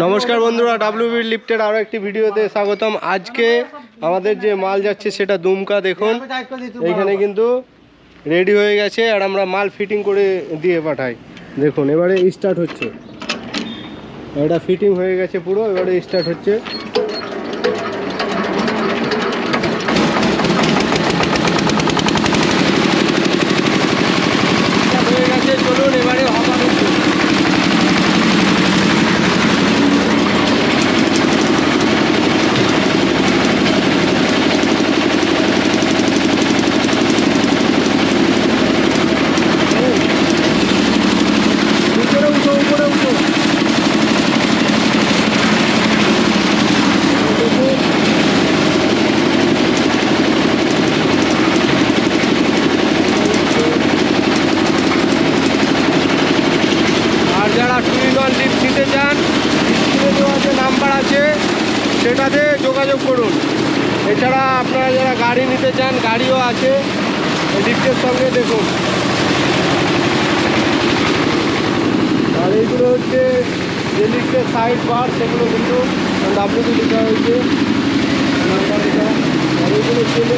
নমস্কার বন্ধুরা, ডাব্লিউবি লিফটের আরও একটি ভিডিওতে স্বাগতম। আজকে আমাদের যে মাল যাচ্ছে সেটা দুমকা। দেখুন এইখানে কিন্তু রেডি হয়ে গেছে আর আমরা মাল ফিটিং করে দিয়ে পাঠাই। দেখুন এবারে স্টার্ট হচ্ছে, এটা ফিটিং হয়ে গেছে পুরো, এবারে স্টার্ট হচ্ছে। হয়ে গেছে, চলুন এবারে হওয়া হচ্ছে। যারা টুইন লিফট নিতে চান, স্ক্রিনে দেওয়া যে নাম্বার আছে সেটাতে যোগাযোগ করুন। এছাড়া আপনারা যারা গাড়ি নিতে চান, গাড়িও আছে লিফটের সঙ্গে। দেখুন, আর এইগুলো হচ্ছে যে লিফটের সাইড বার, সেগুলো কিন্তু ডাব্লিউবি লেখা হয়েছে নাম্বার এটা। আর এইগুলো ছেলে